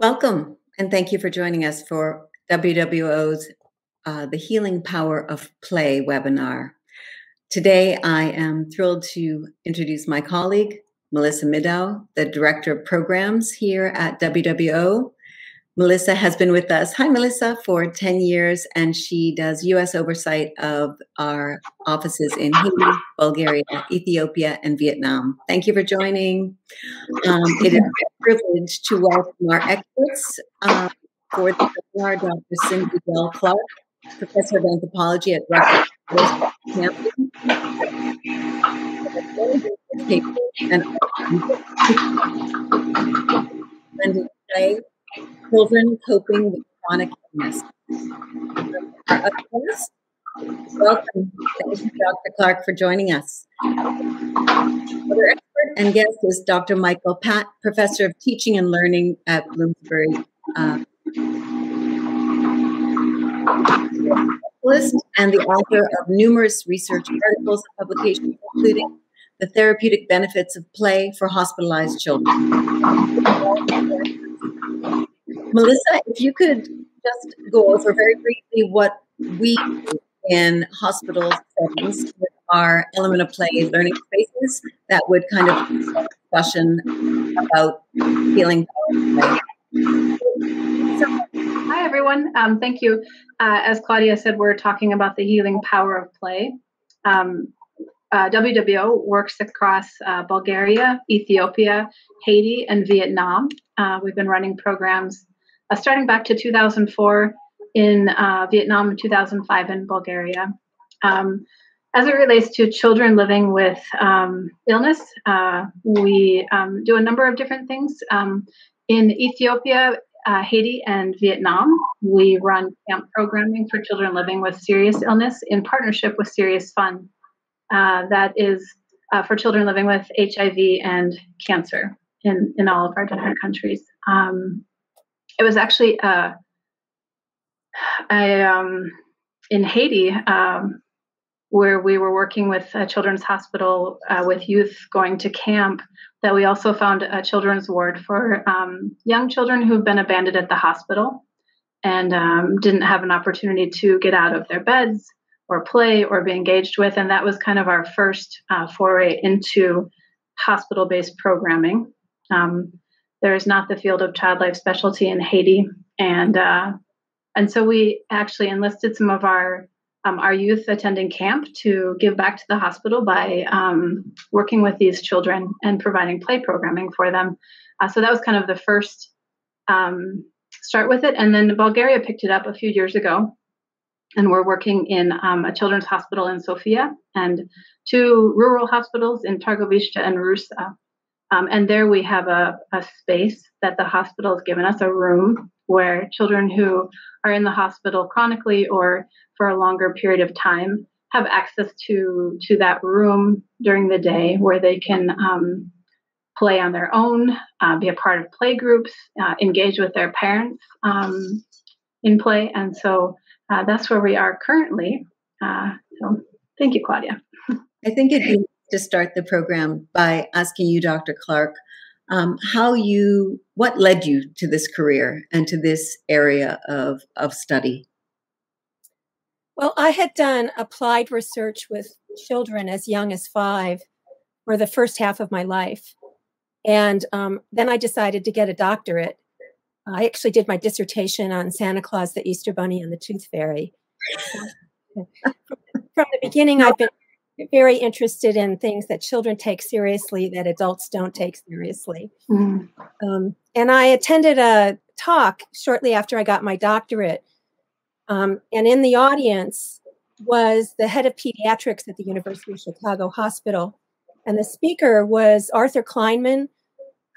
Welcome, and thank you for joining us for WWO's The Healing Power of Play webinar. Today, I am thrilled to introduce my colleague, Melissa Middow, the Director of Programs here at WWO. Melissa has been with us, hi Melissa, for 10 years, and she does U.S. oversight of our offices in Haiti, Bulgaria, Ethiopia, and Vietnam. Thank you for joining. It is a privilege to welcome our experts for the webinar, Dr. Cindy Dell Clark, Professor of Anthropology at Rutgers Campus, and blended play, children coping with chronic illness. Our other guest, welcome. Thank you, Dr. Clark, for joining us. Other expert and guest is Dr. Michael Patte, Professor of Teaching and Learning at Bloomsbury, and the author of numerous research articles and publications, including The Therapeutic Benefits of Play for Hospitalized Children. Melissa, if you could just go over very briefly what we do in hospital settings with our element of play learning spaces, that would kind of start a discussion about healing power of play. Hi, everyone. Thank you. As Claudia said, we're talking about the healing power of play. WWO works across Bulgaria, Ethiopia, Haiti, and Vietnam. We've been running programs starting back to 2004 in Vietnam and 2005 in Bulgaria. As it relates to children living with illness, we do a number of different things. In Ethiopia, Haiti, and Vietnam, we run camp programming for children living with serious illness in partnership with Serious Fun. That is for children living with HIV and cancer in all of our different countries. It was actually in Haiti where we were working with a children's hospital with youth going to camp, that we also found a children's ward for young children who've been abandoned at the hospital and didn't have an opportunity to get out of their beds or play or be engaged with. And that was kind of our first foray into hospital-based programming. There is not the field of child life specialty in Haiti. And so we actually enlisted some of our youth attending camp to give back to the hospital by working with these children and providing play programming for them. So that was kind of the first start with it. And then Bulgaria picked it up a few years ago. And we're working in a children's hospital in Sofia and 2 rural hospitals in Targovishte and Rusa. And there we have a space that the hospital has given us, a room where children who are in the hospital chronically or for a longer period of time have access to that room during the day, where they can play on their own, be a part of play groups, engage with their parents in play. And so that's where we are currently. So thank you, Claudia. I think it'd be to start the program by asking you, Dr. Clark, what led you to this career and to this area of study? Well, I had done applied research with children as young as 5 for the first half of my life. And then I decided to get a doctorate. I actually did my dissertation on Santa Claus, the Easter Bunny, and the Tooth Fairy. From the beginning, I've been very interested in things that children take seriously that adults don't take seriously. And I attended a talk shortly after I got my doctorate. And in the audience was the head of pediatrics at the University of Chicago Hospital. And the speaker was Arthur Kleinman,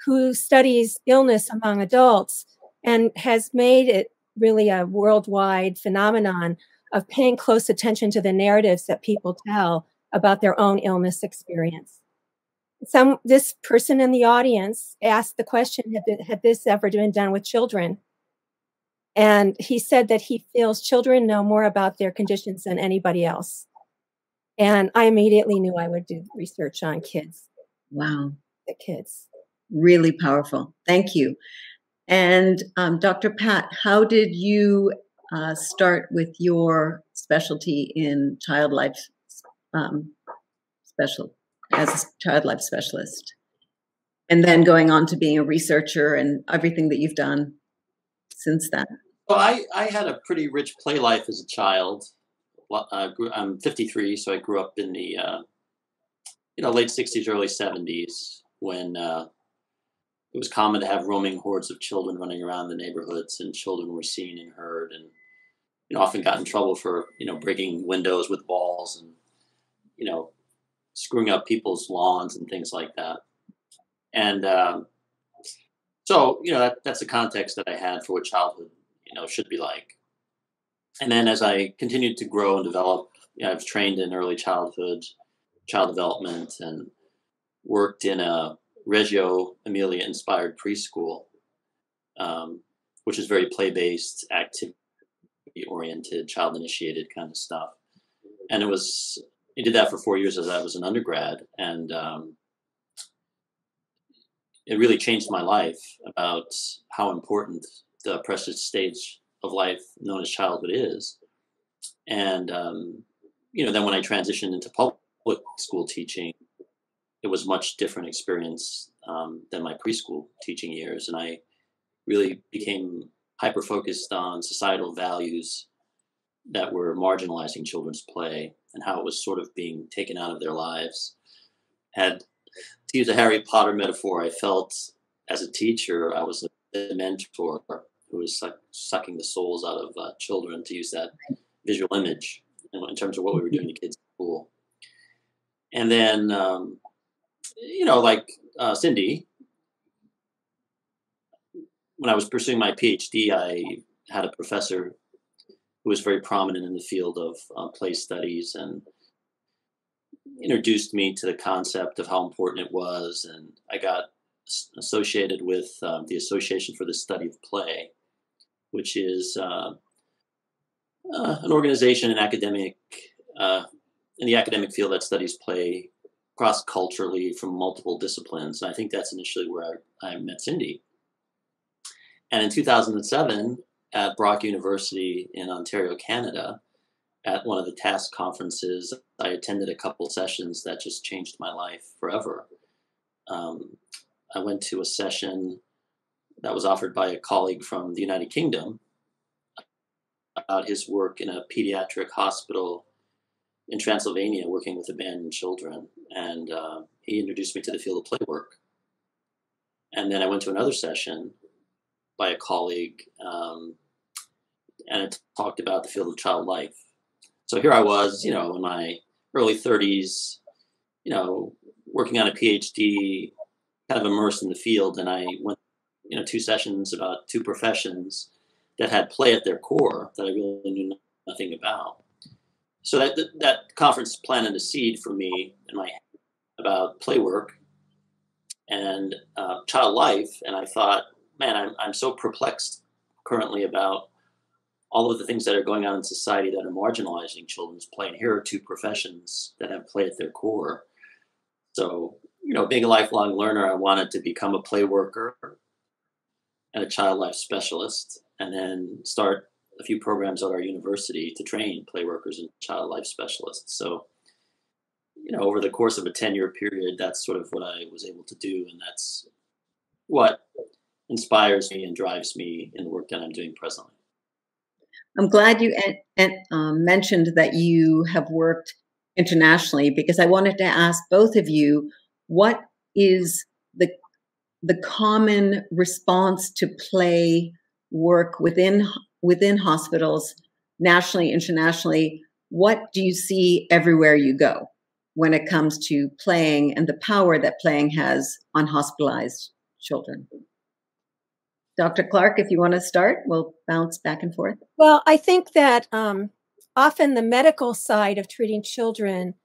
who studies illness among adults and has made it really a worldwide phenomenon of paying close attention to the narratives that people tell about their own illness experience. This person in the audience asked the question, had this ever been done with children? And he said that he feels children know more about their conditions than anybody else. And I immediately knew I would do research on kids. Wow. The kids. Really powerful. Thank you. And Dr. Patte, how did you start with your specialty in child life as a child life specialist, and then going on to being a researcher and everything that you've done since then? Well, I had a pretty rich play life as a child. I'm 53, so I grew up in the late 60s, early 70s, when it was common to have roaming hordes of children running around the neighborhoods, and children were seen and heard, and often got in trouble for breaking windows with balls and screwing up people's lawns and things like that. And so that's the context that I had for what childhood should be like. And then as I continued to grow and develop, I was trained in early childhood, child development, and worked in a Reggio Emilia inspired preschool, which is very play-based, activity-oriented, child-initiated kind of stuff. And I did that for 4 years as I was an undergrad, and it really changed my life about how important the precious stage of life known as childhood is. And then when I transitioned into public school teaching, it was a much different experience than my preschool teaching years. And I really became hyper-focused on societal values that were marginalizing children's play and how it was sort of being taken out of their lives. To use a Harry Potter metaphor, I felt as a teacher, I was a mentor who was sucking the souls out of children, to use that visual image in terms of what we were doing to kids in school. And then, Cindy, when I was pursuing my PhD, I had a professor who was very prominent in the field of play studies and introduced me to the concept of how important it was. And I got associated with the Association for the Study of Play, which is an organization in the academic field that studies play cross-culturally from multiple disciplines. And I think that's initially where I met Cindy. And in 2007, at Brock University in Ontario, Canada, at one of the TASC conferences, I attended a couple sessions that just changed my life forever. I went to a session that was offered by a colleague from the United Kingdom about his work in a pediatric hospital in Transylvania working with abandoned children. And he introduced me to the field of play work. And then I went to another session by a colleague, and it talked about the field of child life. So here I was, in my early 30s, working on a PhD, kind of immersed in the field. And I went, 2 sessions about 2 professions that had play at their core that I really knew nothing about. So that conference planted a seed for me in my head about play work and child life. And I thought, man, I'm so perplexed currently about all of the things that are going on in society that are marginalizing children's play. And here are 2 professions that have play at their core. So, being a lifelong learner, I wanted to become a play worker and a child life specialist, and then start a few programs at our university to train play workers and child life specialists. So, over the course of a 10-year period, that's sort of what I was able to do. And that's what inspires me and drives me in the work that I'm doing presently. I'm glad you mentioned that you have worked internationally, because I wanted to ask both of you, what is the common response to play work within hospitals, nationally, internationally? What do you see everywhere you go when it comes to playing and the power that playing has on hospitalized children? Dr. Clark, if you want to start, we'll bounce back and forth. Well, I think that often the medical side of treating children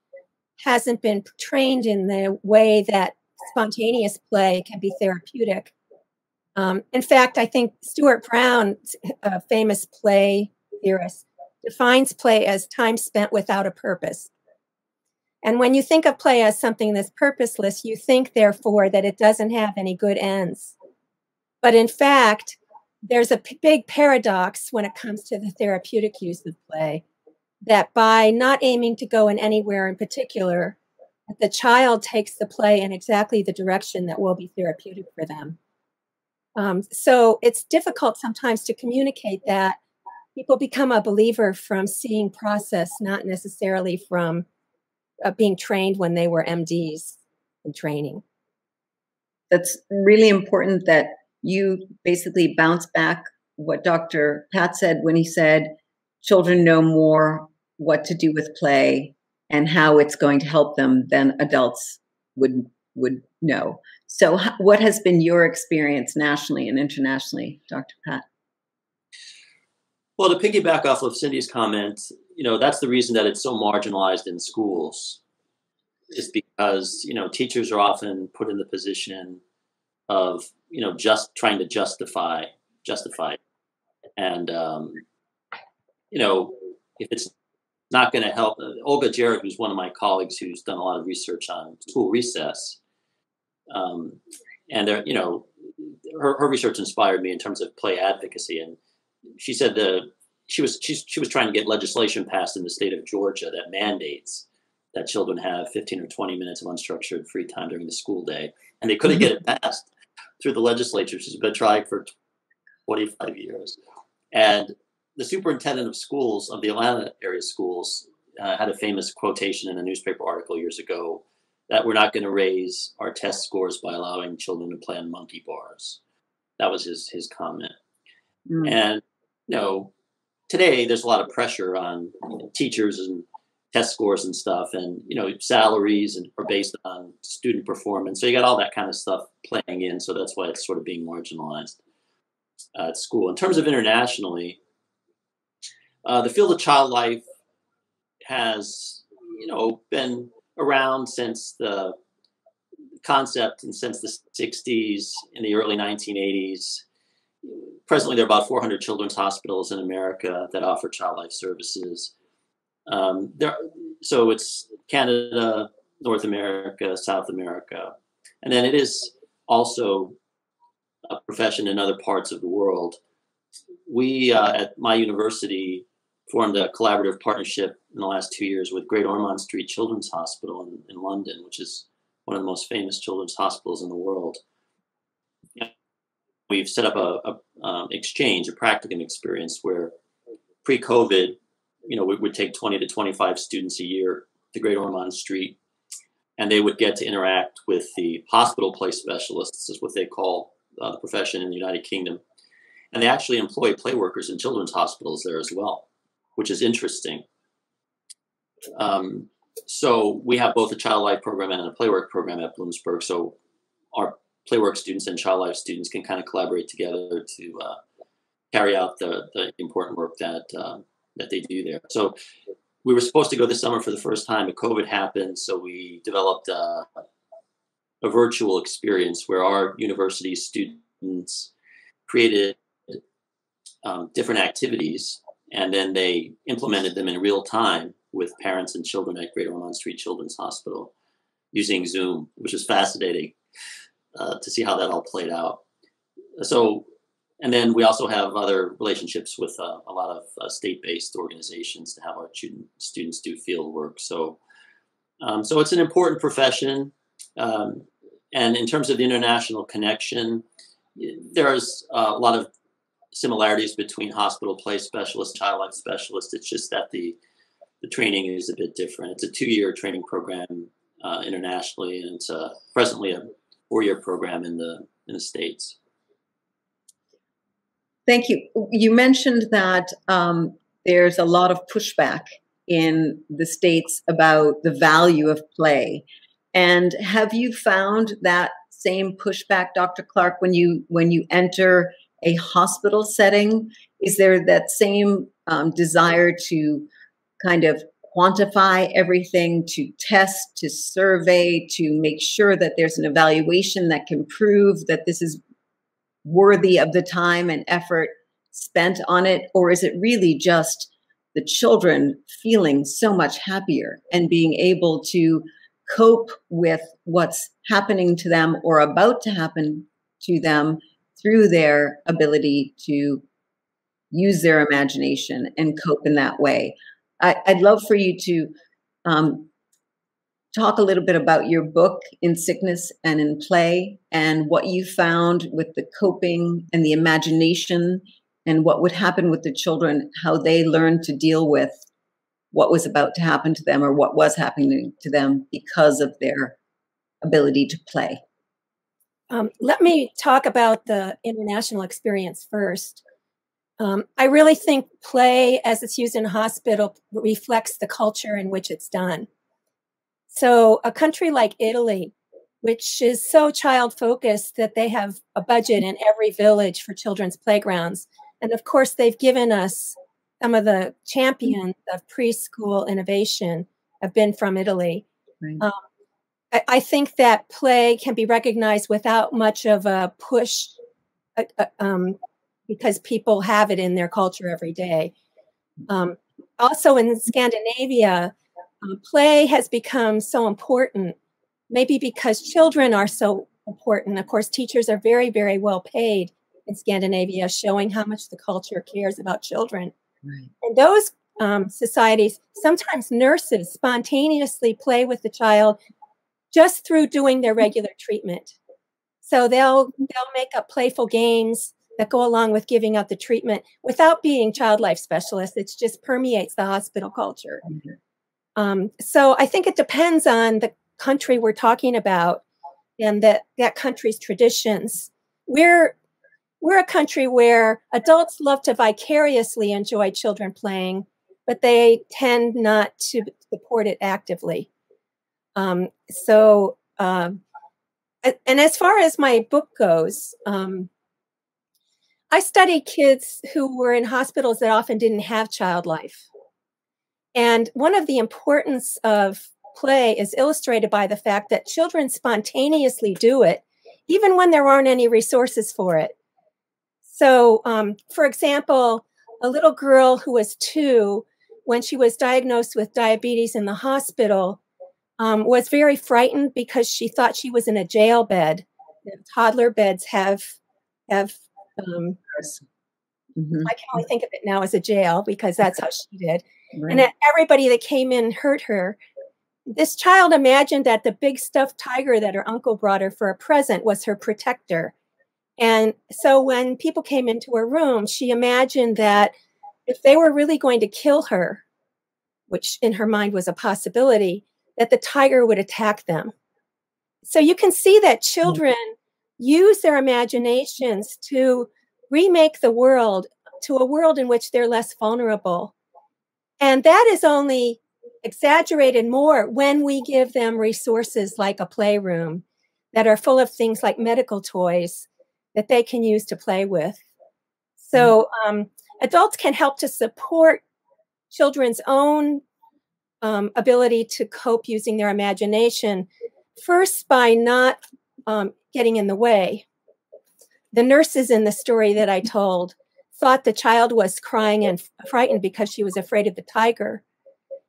hasn't been trained in the way that spontaneous play can be therapeutic. In fact, I think Stuart Brown, a famous play theorist, defines play as time spent without a purpose. And when you think of play as something that's purposeless, you think, therefore, that it doesn't have any good ends. But in fact, there's a big paradox when it comes to the therapeutic use of play, that by not aiming to go in anywhere in particular, the child takes the play in exactly the direction that will be therapeutic for them. So it's difficult sometimes to communicate that. People become a believer from seeing process, not necessarily from being trained when they were MDs in training. That's really important that you basically bounce back what Dr. Patte said when he said children know more what to do with play and how it's going to help them than adults would know. So what has been your experience nationally and internationally, Dr. Patte? Well, to piggyback off of Cindy's comment, that's the reason that it's so marginalized in schools, is because, teachers are often put in the position of, just trying to justify. And, if it's not going to help, Olga Jarrett, who's one of my colleagues who's done a lot of research on school recess, and there, her research inspired me in terms of play advocacy. And she said she was trying to get legislation passed in the state of Georgia that mandates that children have 15 or 20 minutes of unstructured free time during the school day, and they couldn't get it passed through the legislature. She's been trying for 25 years, and the superintendent of schools of the Atlanta area schools had a famous quotation in a newspaper article years ago that we're not going to raise our test scores by allowing children to play on monkey bars. That was his comment. And today there's a lot of pressure on teachers and test scores and stuff, and salaries are based on student performance. So you got all that kind of stuff playing in. So that's why it's sort of being marginalized at school. In terms of internationally, the field of child life has been around since the concept and since the 60s, in the early 1980s. Presently, there are about 400 children's hospitals in America that offer child life services. So it's Canada, North America, South America. And then it is also a profession in other parts of the world. We, at my university, formed a collaborative partnership in the last 2 years with Great Ormond Street Children's Hospital in London, which is one of the most famous children's hospitals in the world. We've set up a exchange, a practicum experience where pre-COVID, we would take 20 to 25 students a year to Great Ormond Street, and they would get to interact with the hospital play specialists, is what they call the profession in the United Kingdom. And they actually employ play workers in children's hospitals there as well, which is interesting. So we have both a child life program and a playwork program at Bloomsburg. So our playwork students and child life students can kind of collaborate together to carry out the important work that they do there. So we were supposed to go this summer for the first time, but COVID happened. So we developed a virtual experience where our university students created different activities, and then they implemented them in real time with parents and children at Great Ormond Street Children's Hospital using Zoom, which is fascinating to see how that all played out. So, and then we also have other relationships with a lot of state-based organizations to have our students do field work. So, so it's an important profession. And in terms of the international connection, there's a lot of similarities between hospital play specialists, child life specialists. It's just that the training is a bit different. It's a 2-year training program internationally, and it's presently a 4-year program in the States. Thank you. You mentioned that there's a lot of pushback in the States about the value of play. And have you found that same pushback, Dr. Clark, when you enter a hospital setting? Is there that same desire to kind of quantify everything, to test, to survey, to make sure that there's an evaluation that can prove that this is worthy of the time and effort spent on it? Or is it really just the children feeling so much happier and being able to cope with what's happening to them or about to happen to them through their ability to use their imagination and cope in that way. I'd love for you to talk a little bit about your book, In Sickness and in Play, and what you found with the coping and the imagination and what would happen with the children, how they learned to deal with what was about to happen to them or what was happening to them because of their ability to play. Let me talk about the international experience first. I really think play, as it's used in a hospital, reflects the culture in which it's done. So a country like Italy, which is so child-focused that they have a budget in every village for children's playgrounds. And of course, they've given us some of the champions of preschool innovation have been from Italy. Right. I think that play can be recognized without much of a push because people have it in their culture every day. Also in Scandinavia, play has become so important, maybe because children are so important. Of course, teachers are very, very well paid in Scandinavia, showing how much the culture cares about children. Right. And those societies, sometimes nurses spontaneously play with the child just through doing their regular treatment. So they'll make up playful games that go along with giving out the treatment without being child life specialists. It just permeates the hospital culture. Mm-hmm. So I think it depends on the country we're talking about and that country's traditions. We're a country where adults love to vicariously enjoy children playing, but they tend not to support it actively. And as far as my book goes, I studied kids who were in hospitals that often didn't have child life. And one of the importance of play is illustrated by the fact that children spontaneously do it, even when there aren't any resources for it. So, for example, a little girl who was 2, when she was diagnosed with diabetes in the hospital, was very frightened because she thought she was in a jail bed. Toddler beds have mm-hmm. I can only think of it now as a jail because that's how she did. Right. And everybody that came in hurt her. This child imagined that the big stuffed tiger that her uncle brought her for a present was her protector. And so when people came into her room, she imagined that if they were really going to kill her, which in her mind was a possibility, that the tiger would attack them. So you can see that children use their imaginations to remake the world to a world in which they're less vulnerable. And that is only exaggerated more when we give them resources like a playroom that are full of things like medical toys that they can use to play with. So adults can help to support children's own ability to cope using their imagination, first by not getting in the way. The nurses in the story that I told thought the child was crying and frightened because she was afraid of the tiger,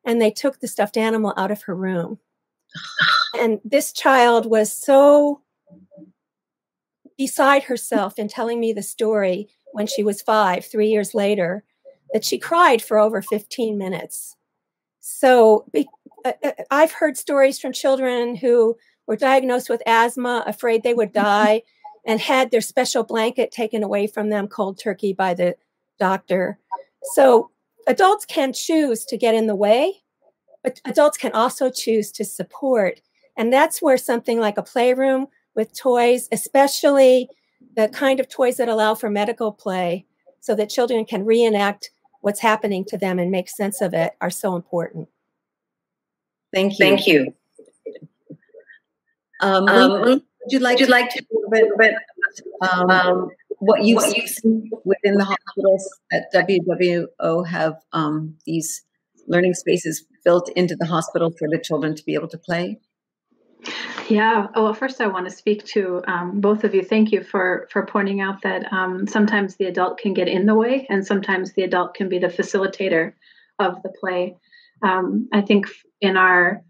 and they took the stuffed animal out of her room. And this child was so beside herself in telling me the story when she was 5, 3 years later, that she cried for over 15 minutes. So I've heard stories from children who were diagnosed with asthma, afraid they would die, and had their special blanket taken away from them cold turkey by the doctor. So adults can choose to get in the way, but adults can also choose to support. And that's where something like a playroom with toys, especially the kind of toys that allow for medical play so that children can reenact what's happening to them and make sense of it, are so important. Thank you. Thank you. Would you like to talk a little bit about what you've seen within the hospitals at WWO have these learning spaces built into the hospital for the children to be able to play? Yeah. Well, first I want to speak to both of you. Thank you for pointing out that sometimes the adult can get in the way and sometimes the adult can be the facilitator of the play. I think in our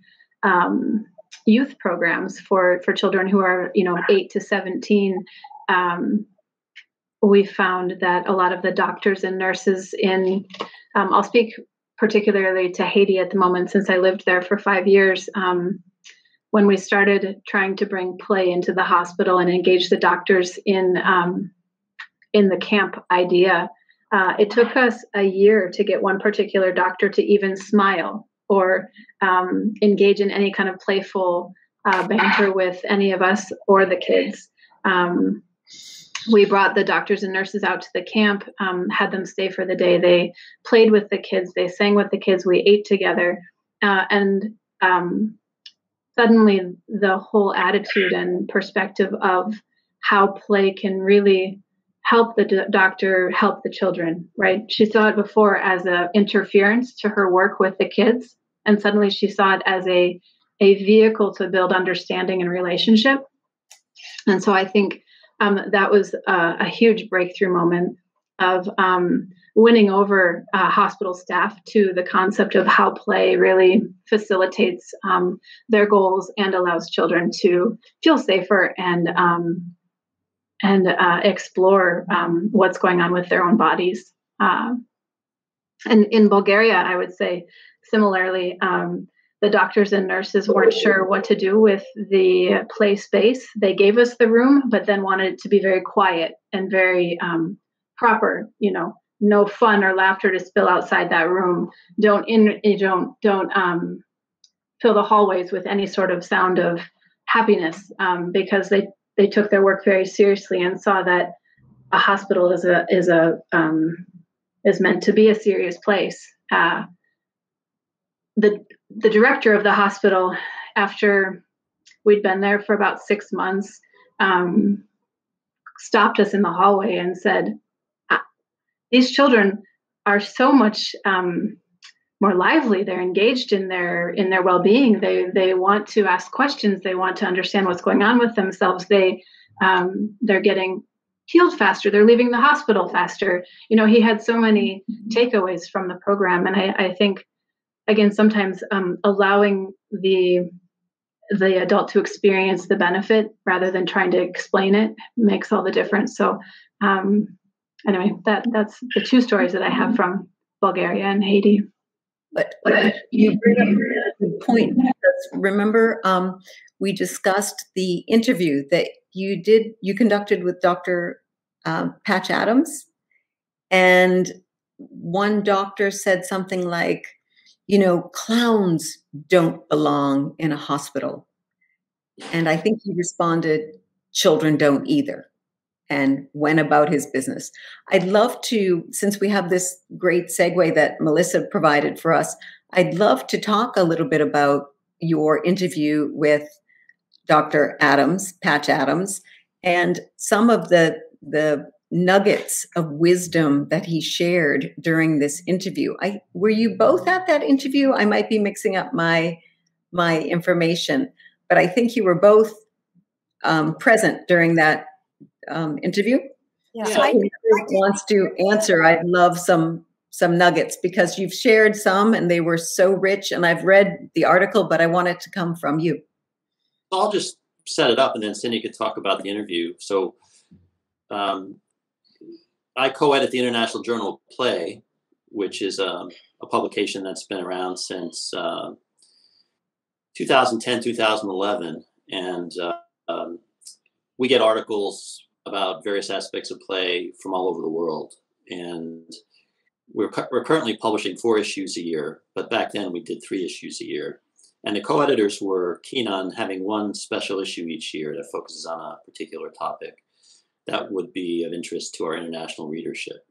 youth programs for children who are, 8 to 17, we found that a lot of the doctors and nurses in, I'll speak particularly to Haiti at the moment, since I lived there for 5 years. When we started trying to bring play into the hospital and engage the doctors in the camp idea, it took us a year to get one particular doctor to even smile or engage in any kind of playful banter with any of us or the kids. We brought the doctors and nurses out to the camp, had them stay for the day. They played with the kids. They sang with the kids. We ate together. And suddenly the whole attitude and perspective of how play can really help the doctor help the children, right? She saw it before as an interference to her work with the kids. And suddenly she saw it as a vehicle to build understanding and relationship. And so I think that was a huge breakthrough moment of winning over hospital staff to the concept of how play really facilitates their goals and allows children to feel safer and explore what's going on with their own bodies. And in Bulgaria, I would say similarly, the doctors and nurses weren't sure what to do with the play space. They gave us the room, but then wanted it to be very quiet and very proper. You know, no fun or laughter to spill outside that room. Don't fill the hallways with any sort of sound of happiness, because they took their work very seriously and saw that a hospital is meant to be a serious place. The director of the hospital, after we'd been there for about 6 months, stopped us in the hallway and said, "These children are so much more lively. They're engaged in their well-being. They want to ask questions. They want to understand what's going on with themselves. They're getting healed faster. They're leaving the hospital faster." You know, he had so many takeaways from the program, and I think, again, sometimes allowing the adult to experience the benefit rather than trying to explain it makes all the difference. So anyway, that's the two stories that I have from Bulgaria and Haiti. But you bring up a good point. Remember, we discussed the interview that you conducted with Dr. Patte Adams, and one doctor said something like, you know, clowns don't belong in a hospital. And I think he responded, children don't either, and went about his business. I'd love to, since we have this great segue that Melissa provided for us, I'd love to talk a little bit about your interview with Dr. Adams, Patte Adams, and some of the nuggets of wisdom that he shared during this interview. Were you both at that interview? I might be mixing up my information, but I think you were both present during that interview. Yeah. So if whoever wants to answer, I'd love some nuggets, because you've shared some and they were so rich, and I've read the article, but I want it to come from you. I'll just set it up and then Cindy could talk about the interview. So I co-edit the International Journal of Play, which is a publication that's been around since 2010, 2011. And we get articles about various aspects of play from all over the world. And we're currently publishing 4 issues a year, but back then we did 3 issues a year. And the co-editors were keen on having one special issue each year that focuses on a particular topic that would be of interest to our international readership.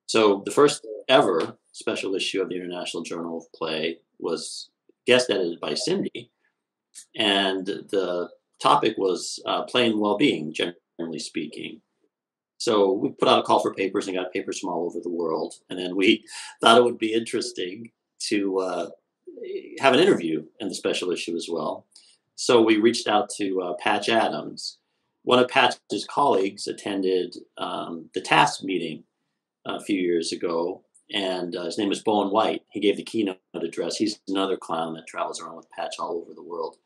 So the first ever special issue of the International Journal of Play was guest edited by Cindy. And the topic was play and well-being, generally speaking. So we put out a call for papers and got papers from all over the world. And then we thought it would be interesting to have an interview in the special issue as well. So we reached out to Patte Adams. One of Pat's colleagues attended the TASC meeting a few years ago, and his name is Bowen White. He gave the keynote address. He's another clown that travels around with Patch all over the world.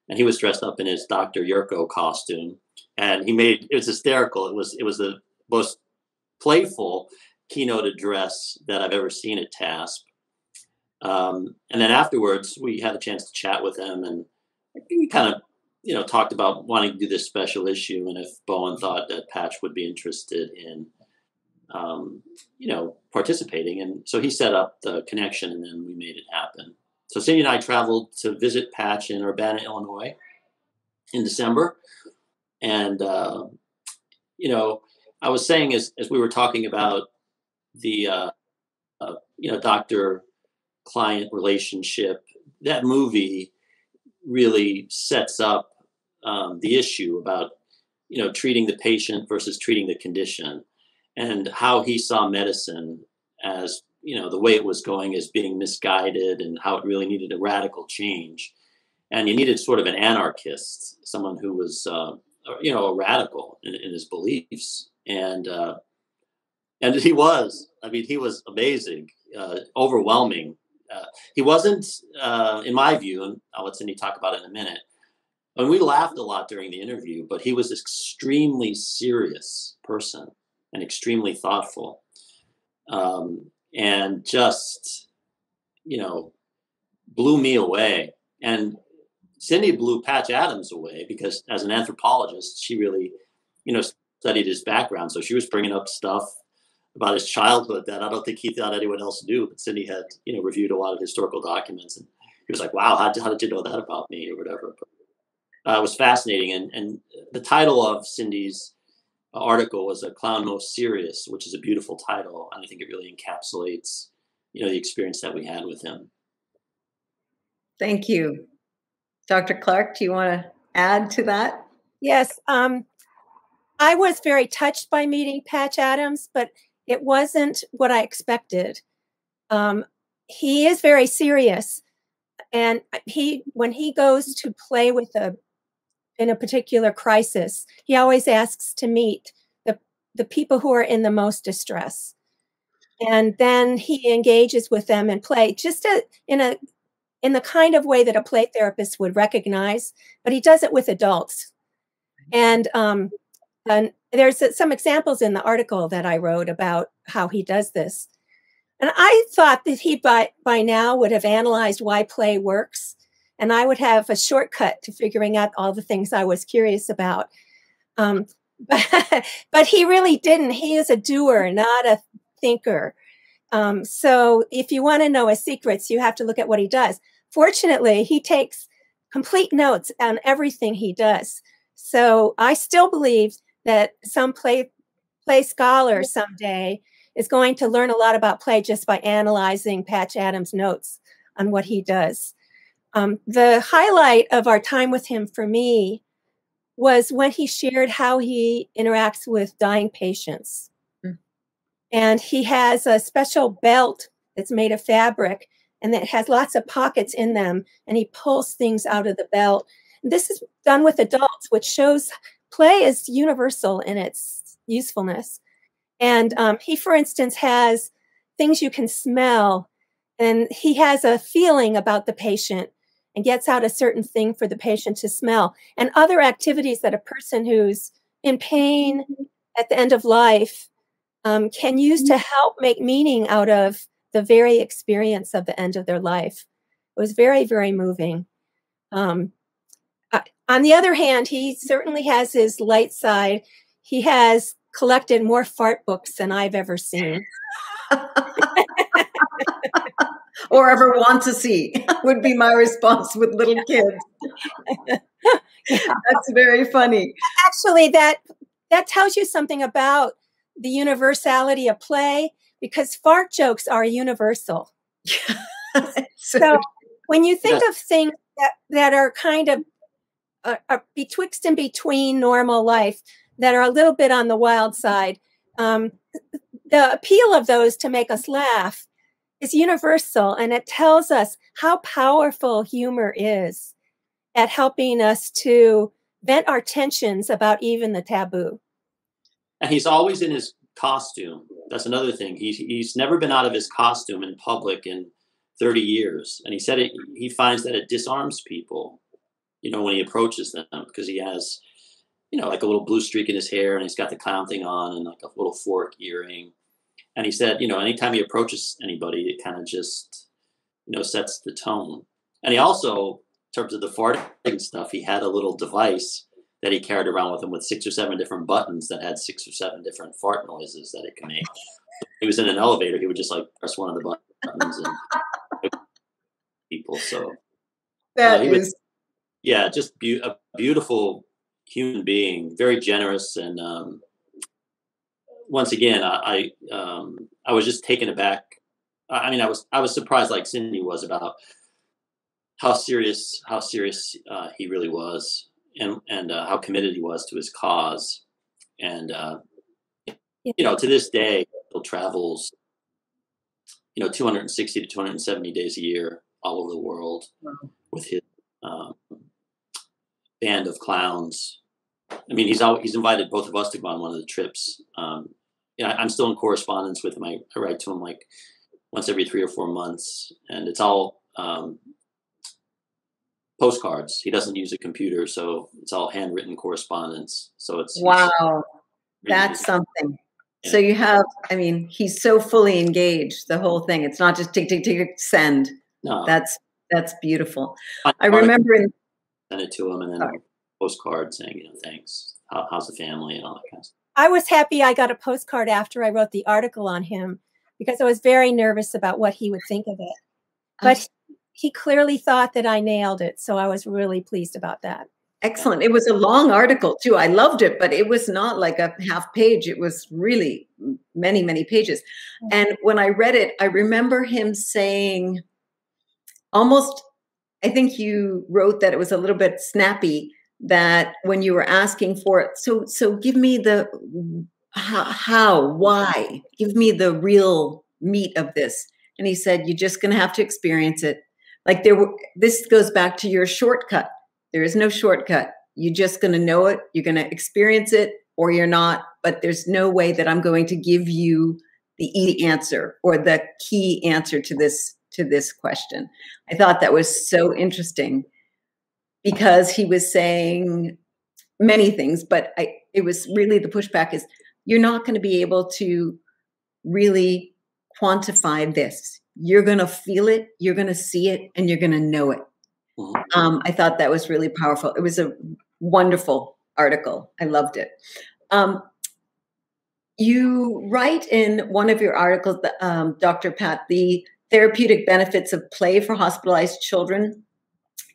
And he was dressed up in his Dr. Yurko costume, and it was hysterical. It was the most playful keynote address that I've ever seen at TASP. And then afterwards, we had a chance to chat with him, and we kind of, talked about wanting to do this special issue, and if Bowen thought that Patch would be interested in, participating. And so he set up the connection, and then we made it happen. So Cindy and I traveled to visit Patch in Urbana, Illinois in December. And, I was saying as we were talking about the, doctor-client relationship, that movie really sets up the issue about, treating the patient versus treating the condition, and how he saw medicine as, the way it was going as being misguided, and how it really needed a radical change. And you needed sort of an anarchist, someone who was, a radical in his beliefs. And he was, he was amazing, overwhelming. He wasn't, in my view, and I'll let Cindy talk about it in a minute, and we laughed a lot during the interview, but he was an extremely serious person and extremely thoughtful. And just, blew me away. And Cindy blew Patch Adams away because as an anthropologist, she really, studied his background. So she was bringing up stuff about his childhood that I don't think he thought anyone else knew. But Cindy had, reviewed a lot of historical documents, and he was like, wow, how did you know that about me, or whatever. But, it was fascinating. And the title of Cindy's article was A Clown Most Serious, which is a beautiful title. And I think it really encapsulates, the experience that we had with him. Thank you. Dr. Clark, do you want to add to that? Yes. I was very touched by meeting Patch Adams, but it wasn't what I expected. He is very serious. And when he goes to play with in a particular crisis, he always asks to meet the people who are in the most distress. And then he engages with them and play just in the kind of way that a play therapist would recognize, but he does it with adults. And there's some examples in the article that I wrote about how he does this. And I thought that he by now would have analyzed why play works, and I would have a shortcut to figuring out all the things I was curious about. But he really didn't. He is a doer, not a thinker. So if you want to know his secrets, you have to look at what he does. Fortunately, he takes complete notes on everything he does. So I still believe that some play scholar someday is going to learn a lot about play just by analyzing Patch Adams' notes on what he does. The highlight of our time with him for me was when he shared how he interacts with dying patients. And he has a special belt that's made of fabric and that has lots of pockets in them, and he pulls things out of the belt. And this is done with adults, which shows play is universal in its usefulness. And he, for instance, has things you can smell, and he has a feeling about the patient and gets out a certain thing for the patient to smell, and other activities that a person who's in pain at the end of life can use to help make meaning out of the very experience of the end of their life. It was very, very moving. On the other hand, he certainly has his light side. He has collected more fart books than I've ever seen. Or ever want to see, would be my response with little kids. That's very funny. Actually, that tells you something about the universality of play, because fart jokes are universal. So when you think of things that are kind of are betwixt and between normal life, that are a little bit on the wild side, the appeal of those to make us laugh is universal, and it tells us how powerful humor is at helping us to vent our tensions about even the taboo. And he's always in his costume. That's another thing. He's never been out of his costume in public in 30 years. And he said he finds that it disarms people, when he approaches them, because he has, like a little blue streak in his hair, and he's got the clown thing on and like a little fork earring. And he said, anytime he approaches anybody, it kind of just, sets the tone. And he also, in terms of the farting stuff, he had a little device that he carried around with him with 6 or 7 different buttons that had 6 or 7 different fart noises that it could make. He was in an elevator, he would just like press one of the buttons and people. So That he is, was, yeah, just a beautiful human being, very generous. And once again, I was just taken aback. I mean, I was surprised, like Cindy was, about how serious he really was, and how committed he was to his cause. And to this day, he travels 260 to 270 days a year all over the world with his band of clowns. I mean, he's invited both of us to go on one of the trips. I'm still in correspondence with him. I write to him like once every 3 or 4 months, and it's all postcards. He doesn't use a computer, so it's all handwritten correspondence. So wow, that's something. Yeah. So you have, I mean, he's so fully engaged, the whole thing. It's not just tick, tick, tick, send. No. That's beautiful. I remember send it to him, and then a postcard saying, thanks. How's the family and all that kind of stuff. I was happy I got a postcard after I wrote the article on him, because I was very nervous about what he would think of it. But he clearly thought that I nailed it. So I was really pleased about that. Excellent. It was a long article too. I loved it, but it was not like a half page. It was really many, many pages. And when I read it, I remember him saying almost, I think you wrote that it was a little bit snappy, that when you were asking for it, so give me the how, why, give me the real meat of this. And he said, you're just going to have to experience it. Like this goes back to your shortcut. There is no shortcut. You're just going to know it. You're going to experience it, or you're not. But there's no way that I'm going to give you the easy answer or the key answer to this question. I thought that was so interesting, because he was saying many things, but it was really, the pushback is, you're not going to be able to really quantify this. You're going to feel it, you're going to see it, and you're going to know it. I thought that was really powerful. It was a wonderful article. I loved it. You write in one of your articles, Dr. Patte, the therapeutic benefits of play for hospitalized children.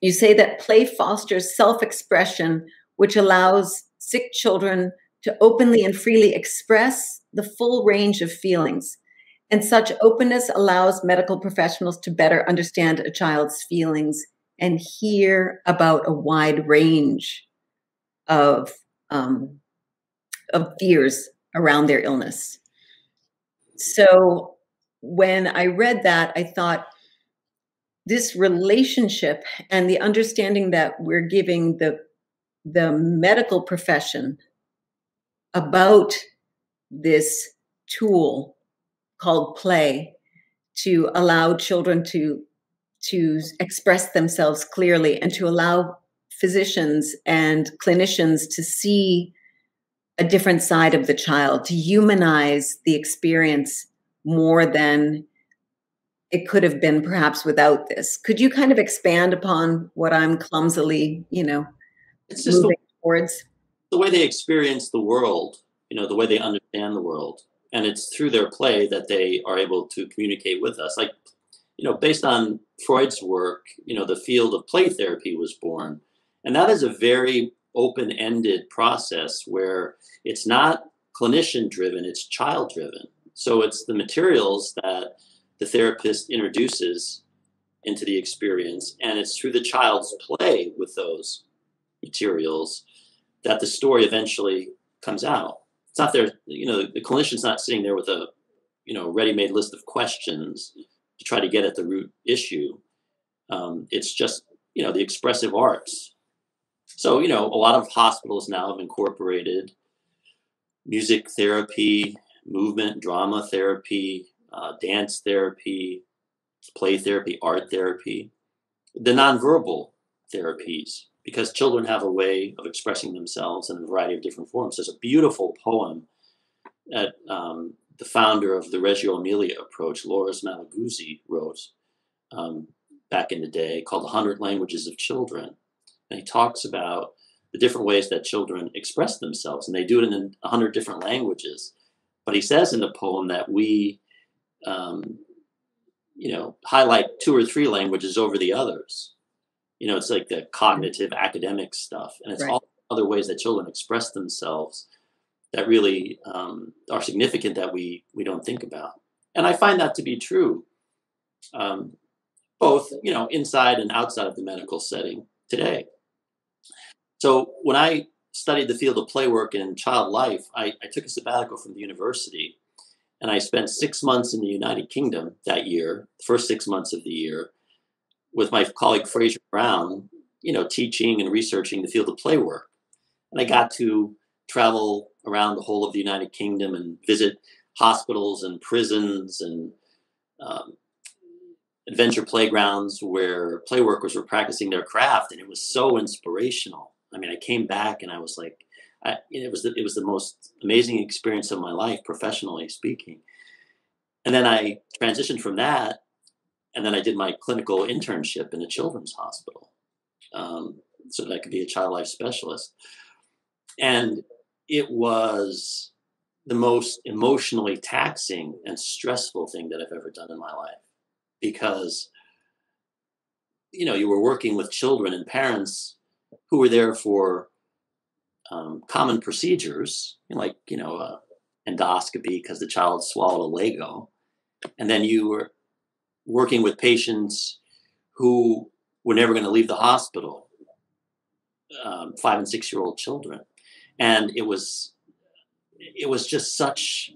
You say that play fosters self-expression, which allows sick children to openly and freely express the full range of feelings. And such openness allows medical professionals to better understand a child's feelings and hear about a wide range of fears around their illness. So when I read that, I thought, this relationship and the understanding that we're giving the medical profession about this tool called play to allow children to express themselves clearly, and to allow physicians and clinicians to see a different side of the child, to humanize the experience more than it could have been perhaps without this. Could you kind of expand upon what I'm clumsily, it's just moving towards? The way they experience the world, the way they understand the world. And it's through their play that they are able to communicate with us. Like, based on Freud's work, the field of play therapy was born. And that is a very open-ended process where it's not clinician-driven, it's child-driven. So it's the materials that the therapist introduces into the experience, and it's through the child's play with those materials that the story eventually comes out. It's not there, the clinician's not sitting there with a, ready-made list of questions to try to get at the root issue. It's just, the expressive arts. So, a lot of hospitals now have incorporated music therapy, movement, drama therapy, dance therapy, play therapy, art therapy, the nonverbal therapies. because children have a way of expressing themselves in a variety of different forms. There's a beautiful poem that the founder of the Reggio Emilia approach, Loris Malaguzzi, wrote back in the day, called 100 Languages of Children. And he talks about the different ways that children express themselves, and they do it in 100 different languages. But he says in the poem that we, highlight 2 or 3 languages over the others. It's like the cognitive academic stuff, and it's all other ways that children express themselves that really are significant that we don't think about. And I find that to be true, both inside and outside of the medical setting today. So when I studied the field of play work and child life, I took a sabbatical from the university, and I spent 6 months in the United Kingdom that year, the first 6 months of the year, with my colleague Fraser Brown, teaching and researching the field of play work. And I got to travel around the whole of the United Kingdom and visit hospitals and prisons and adventure playgrounds where play workers were practicing their craft. And it was so inspirational. I mean, I came back and I was like, it was the most amazing experience of my life, professionally speaking. And then I transitioned from that, and then I did my clinical internship in a children's hospital, so that I could be a child life specialist. And it was the most emotionally taxing and stressful thing that I've ever done in my life, because you were working with children and parents who were there for common procedures, like endoscopy because the child swallowed a Lego, and then you were working with patients who were never going to leave the hospital, 5 and 6-year-old children, and it was just such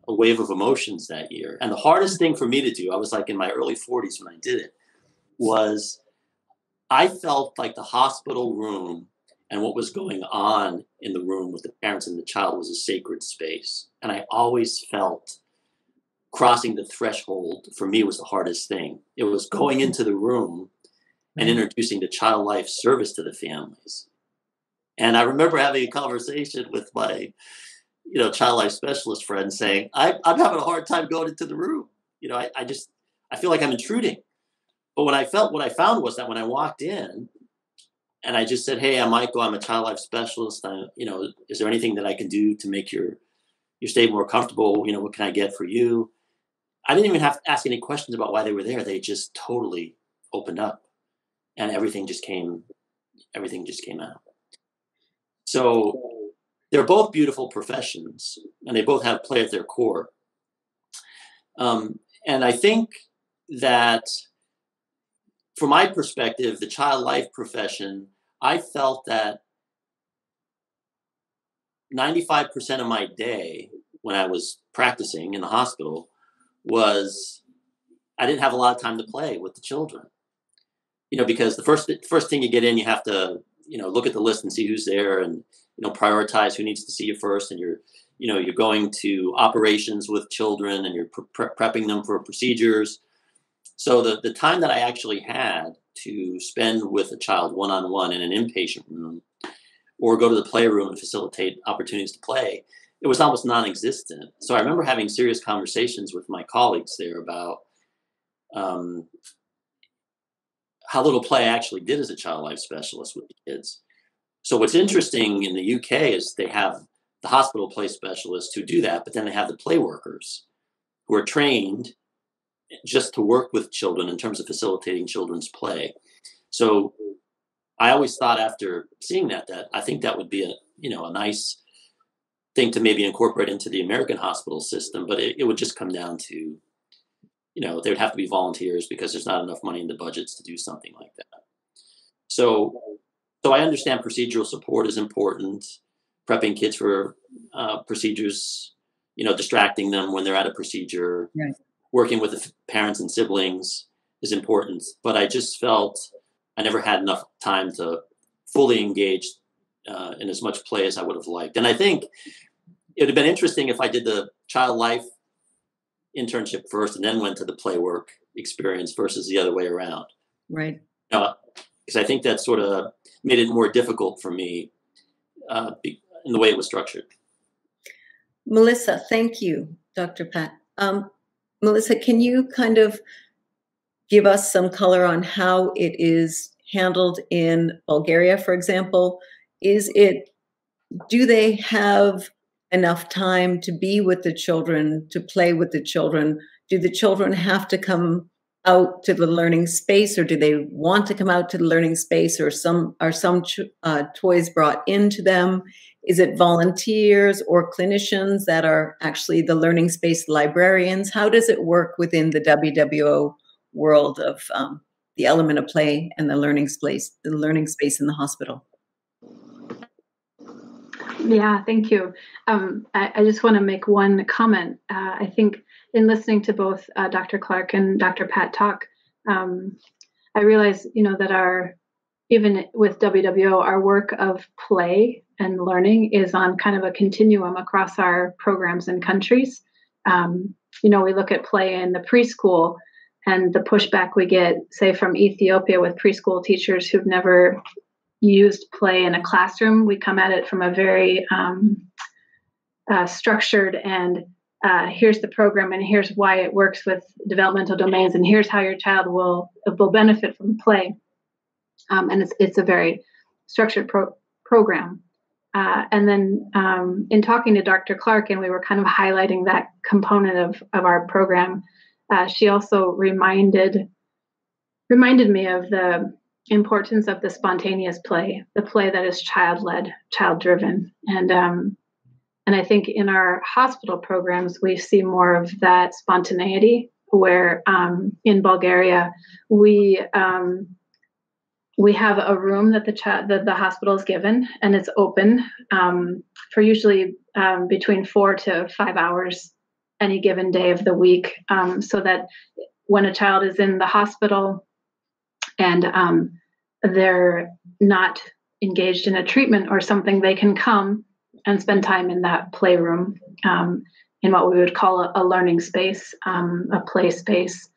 a wave of emotions that year. And the hardest thing for me to do, I was like in my early 40s when I did it, was I felt like the hospital room and what was going on in the room with the parents and the child was a sacred space. And I always felt crossing the threshold for me was the hardest thing. It was going into the room and introducing the child life service to the families. And I remember having a conversation with my, child life specialist friend saying, I'm having a hard time going into the room. I feel like I'm intruding. But what I found was that when I walked in and I just said, hey, I'm Michael, I'm a child life specialist. Is there anything that I can do to make your stay more comfortable? What can I get for you? I didn't even have to ask any questions about why they were there. They just totally opened up, and everything just came out. So they're both beautiful professions, and they both have play at their core. And I think that from my perspective, the child life profession, I felt that 95% of my day when I was practicing in the hospital was I didn't have a lot of time to play with the children. Because the first thing you get in, you have to, look at the list and see who's there and, prioritize who needs to see you first. And you're going to operations with children and you're prepping them for procedures. So the time that I actually had to spend with a child one-on-one in an inpatient room or go to the playroom and facilitate opportunities to play, it was almost non-existent. So I remember having serious conversations with my colleagues there about how little play I actually did as a child life specialist with the kids. So what's interesting in the UK is they have the hospital play specialists who do that, but then they have the play workers who are trained just to work with children in terms of facilitating children's play. So I always thought after seeing that I think that would be a nice thing to maybe incorporate into the American hospital system, but it would just come down to, there would have to be volunteers because there's not enough money in the budgets to do something like that. So I understand procedural support is important, prepping kids for procedures, distracting them when they're at a procedure, Right. Working with the parents and siblings is important. But I just felt I never had enough time to fully engage in as much play as I would have liked. And I think it would have been interesting if I did the child life internship first and then went to the play work experience versus the other way around. Right. Because because I think that sort of made it more difficult for me in the way it was structured. Melissa, thank you, Dr. Patte. Melissa, can you kind of give us some color on how it is handled in Bulgaria, for example? Do they have enough time to be with the children, to play with the children? Do the children have to come out to the learning space, or do they want to come out to the learning space, or are some toys brought into them? Is it volunteers or clinicians that are actually the learning space librarians? How does it work within the WWO world of the element of play and the learning space in the hospital? Yeah, thank you. I just want to make one comment. I think in listening to both Dr. Clark and Dr. Patte talk, I realize, that even with WWO, our work of play and learning is on kind of a continuum across our programs and countries. We look at play in the preschool, and the pushback we get, say, from Ethiopia with preschool teachers who've never used play in a classroom. We come at it from a very structured and here's the program, and here's why it works with developmental domains, and here's how your child will benefit from play. And it's a very structured program. And then in talking to Dr. Clark, and we were kind of highlighting that component of our program, she also reminded me of the importance of the spontaneous play, the play that is child-led, child-driven. And I think in our hospital programs, we see more of that spontaneity, where in Bulgaria, we have a room that the hospital is given, and it's open for usually between 4 to 5 hours any given day of the week, so that when a child is in the hospital and they're not engaged in a treatment or something, they can come and spend time in that playroom, in what we would call a learning space, a play space.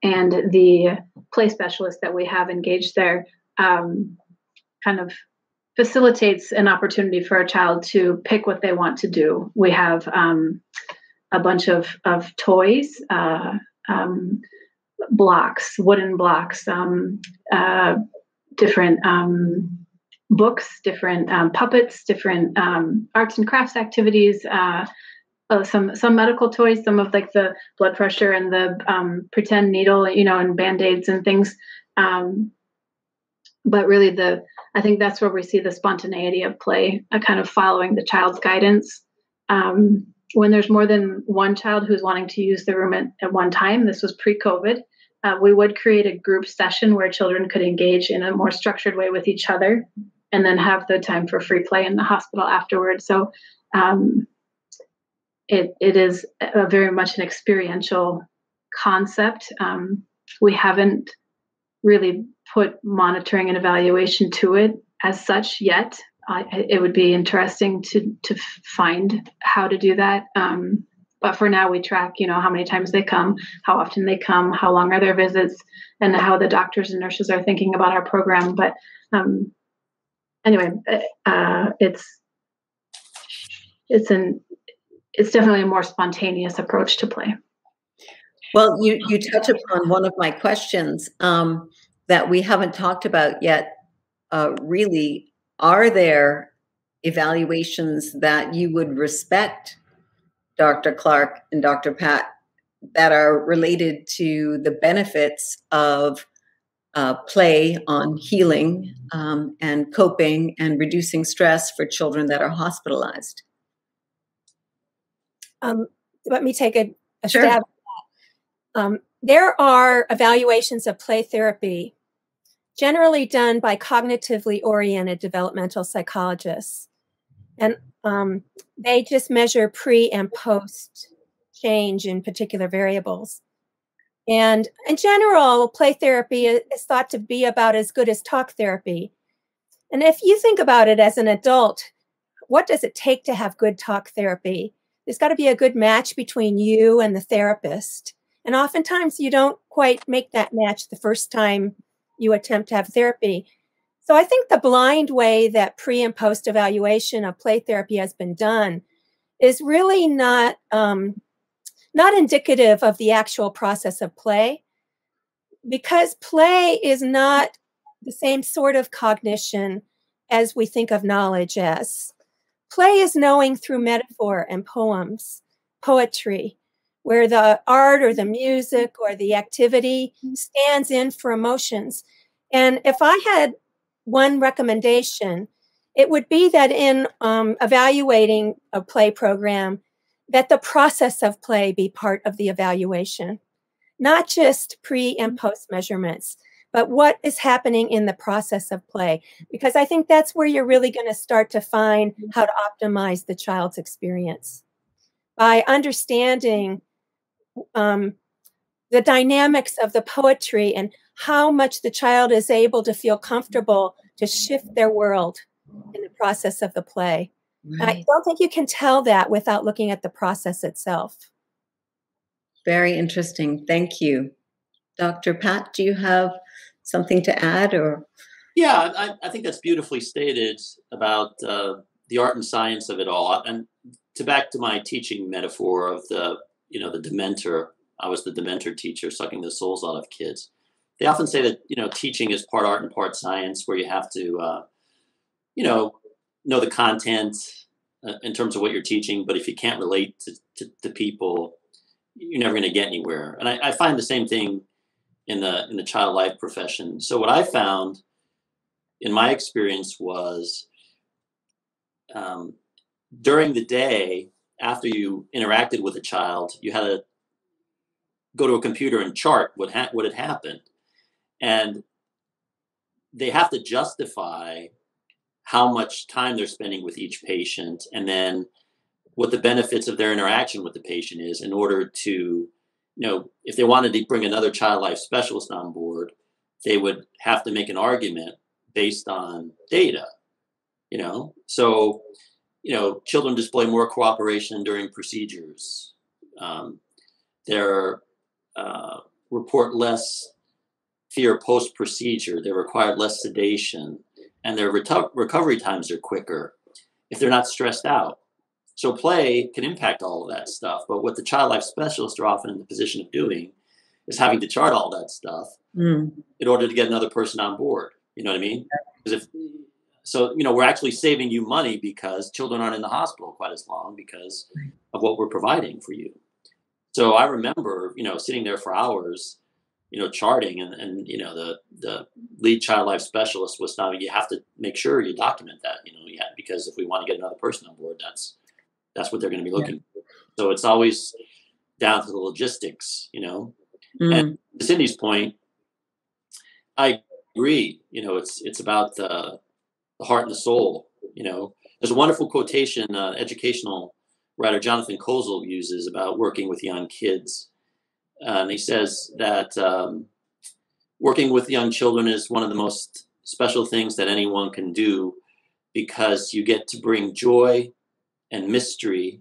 And the play specialist that we have engaged there kind of facilitates an opportunity for a child to pick what they want to do. We have a bunch of toys, blocks, wooden blocks, different books, different puppets, different arts and crafts activities, some medical toys, some of like the blood pressure and the pretend needle, and Band-Aids and things. But really I think that's where we see the spontaneity of play, kind of following the child's guidance. When there's more than one child who's wanting to use the room at one time, this was pre-COVID, we would create a group session where children could engage in a more structured way with each other, and then have the time for free play in the hospital afterwards. So it is very much an experiential concept. We haven't really put monitoring and evaluation to it as such yet. It would be interesting to find how to do that. But for now, we track, how many times they come, how often they come, how long are their visits, and how the doctors and nurses are thinking about our program. But anyway, it's definitely a more spontaneous approach to play. Well, you touch upon one of my questions that we haven't talked about yet. Really, are there evaluations that you would respect, Dr. Clark and Dr. Patte, that are related to the benefits of play on healing and coping and reducing stress for children that are hospitalized? Let me take a Sure. stab at that. There are evaluations of play therapy generally done by cognitively oriented developmental psychologists. And they just measure pre and post change in particular variables. And in general, play therapy is thought to be about as good as talk therapy. And if you think about it as an adult, what does it take to have good talk therapy? There's got to be a good match between you and the therapist. And oftentimes you don't quite make that match the first time you attempt to have therapy. So I think the blind way that pre and post evaluation of play therapy has been done is really not indicative of the actual process of play, because play is not the same sort of cognition as we think of knowledge as. Play is knowing through metaphor and poems, poetry, where the art or the music or the activity stands in for emotions. And if I had one recommendation, it would be that in evaluating a play program, that the process of play be part of the evaluation, not just pre and post measurements, but what is happening in the process of play. Because I think that's where you're really going to start to find how to optimize the child's experience. By understanding the dynamics of the poetry and how much the child is able to feel comfortable to shift their world in the process of the play. Right. I don't think you can tell that without looking at the process itself. Very interesting. Thank you. Dr. Patte, do you have something to add? Or yeah, I think that's beautifully stated about the art and science of it all. And back to my teaching metaphor of the dementor. I was the dementor teacher sucking the souls out of kids. They often say that teaching is part art and part science, where you have to know the content in terms of what you're teaching, but if you can't relate to people, you're never going to get anywhere. And I find the same thing in the child life profession. So what I found in my experience was during the day, after you interacted with a child, you had to go to a computer and chart what had happened. And they have to justify how much time they're spending with each patient, and then what the benefits of their interaction with the patient is, in order to, if they wanted to bring another child life specialist on board, they would have to make an argument based on data, So, children display more cooperation during procedures. They're report less fear post-procedure. They require less sedation, and their recovery times are quicker if they're not stressed out. So play can impact all of that stuff. But what the child life specialists are often in the position of doing is having to chart all that stuff in order to get another person on board. You know what I mean? Because we're actually saving you money because children aren't in the hospital quite as long because of what we're providing for you. So I remember, sitting there for hours, charting, and the lead child life specialist was telling me, you have to make sure you document that, because if we want to get another person on board, that's what they're going to be looking for. So it's always down to the logistics, And to Cindy's point, I agree. It's about the heart and the soul. There's a wonderful quotation, educational writer Jonathan Kozol uses about working with young kids. And he says that working with young children is one of the most special things that anyone can do, because you get to bring joy and mystery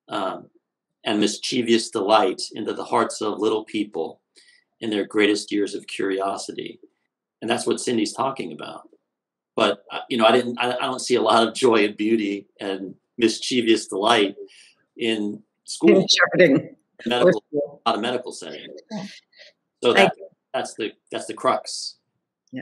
and mischievous delight into the hearts of little people in their greatest years of curiosity. And that's what Cindy's talking about. But, I don't see a lot of joy and beauty and mischievous delight in school. Not a medical setting. So that's the crux. Yeah,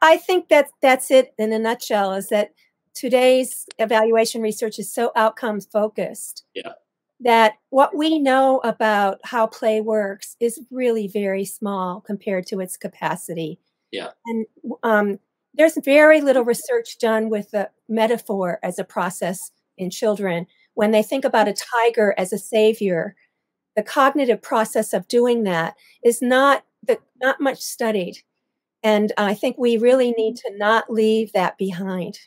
I think that's it in a nutshell, is that today's evaluation research is so outcomes focused. Yeah. That what we know about how play works is really very small compared to its capacity. Yeah. And there's very little research done with the metaphor as a process in children. When they think about a tiger as a savior, the cognitive process of doing that is not much studied. And I think we really need to not leave that behind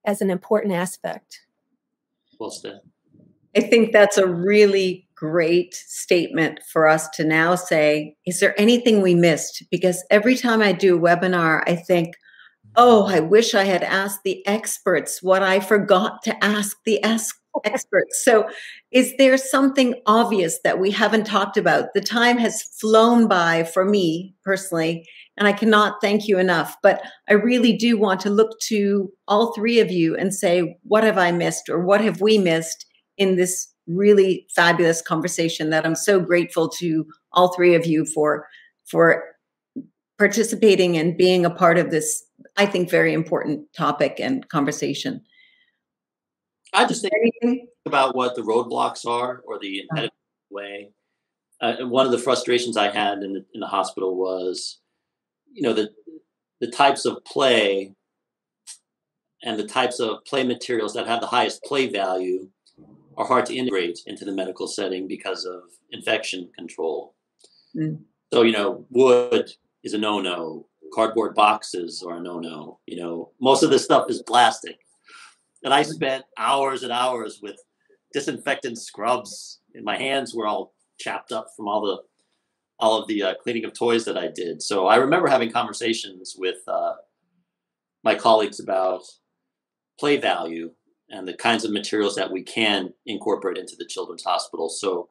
as an important aspect. Well said. I think that's a really great statement for us to now say, is there anything we missed? Because every time I do a webinar, I think, oh, I wish I had asked the experts what I forgot to ask the experts. So is there something obvious that we haven't talked about? The time has flown by for me personally, And I cannot thank you enough. But I really do want to look to all three of you and say, what have I missed, or what have we missed in this really fabulous conversation that I'm so grateful to all three of you for participating and being a part of this, I think, very important topic and conversation. I just think about what the roadblocks are, or the impediment way. One of the frustrations I had in the hospital was, the types of play and the types of play materials that have the highest play value are hard to integrate into the medical setting because of infection control. Mm. So, wood is a no-no. Cardboard boxes are a no-no. Most of this stuff is plastic. And I spent hours and hours with disinfectant scrubs, and my hands were all chapped up from all of the cleaning of toys that I did. So I remember having conversations with my colleagues about play value and the kinds of materials that we can incorporate into the children's hospital. So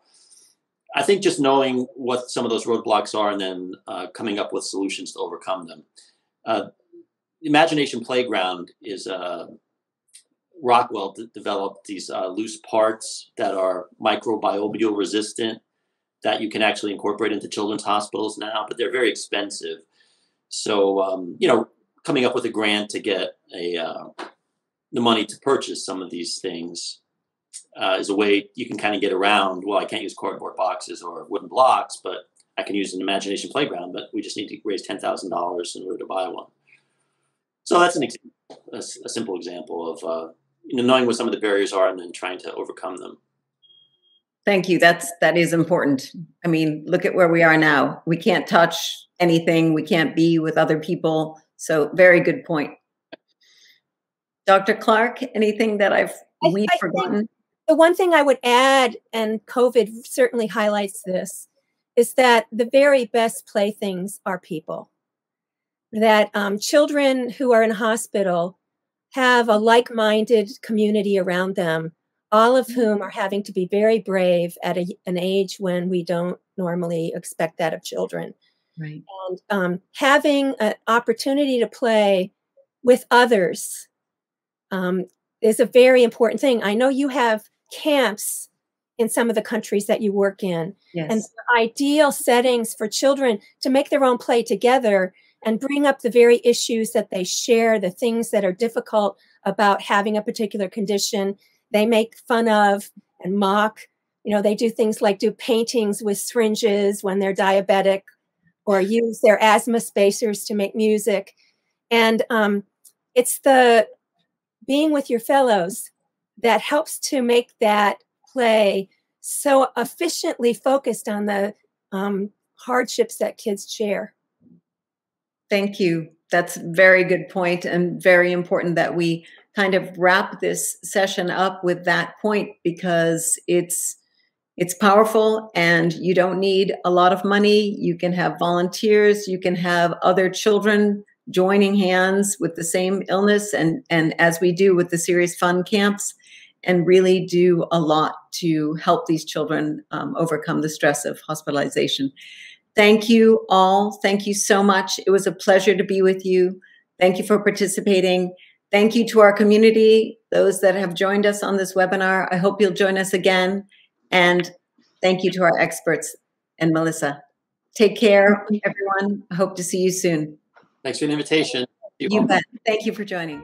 I think just knowing what some of those roadblocks are, and then coming up with solutions to overcome them. Imagination Playground is Rockwell developed these loose parts that are microbial resistant that you can actually incorporate into children's hospitals now, but they're very expensive. So, coming up with a grant to get the money to purchase some of these things is a way you can kind of get around, well, I can't use cardboard boxes or wooden blocks, but I can use an Imagination Playground, but we just need to raise $10,000 in order to buy one. So that's a simple example of knowing what some of the barriers are and then trying to overcome them. Thank you. That is important. I mean, look at where we are now. We can't touch anything. We can't be with other people. So very good point. Dr. Clark, anything that we've forgotten? The one thing I would add, and COVID certainly highlights this, is that the very best playthings are people. That children who are in hospital have a like-minded community around them, all of whom are having to be very brave at an age when we don't normally expect that of children. Right. And having an opportunity to play with others is a very important thing. I know you have camps in some of the countries that you work in. Yes. And ideal settings for children to make their own play together and bring up the very issues that they share, the things that are difficult about having a particular condition. They make fun of and mock. They do things like do paintings with syringes when they're diabetic, or use their asthma spacers to make music. And it's the being with your fellows that helps to make that play so efficiently focused on the hardships that kids share. Thank you. That's a very good point, and very important that we kind of wrap this session up with that point, because it's powerful, and you don't need a lot of money. You can have volunteers, you can have other children joining hands with the same illness, and as we do with the Serious Fun camps, and really do a lot to help these children overcome the stress of hospitalization. Thank you all. Thank you so much. It was a pleasure to be with you. Thank you for participating. Thank you to our community, those that have joined us on this webinar. I hope you'll join us again. And thank you to our experts and Melissa. Take care, everyone. I hope to see you soon. Thanks for the invitation. You bet. Thank you for joining.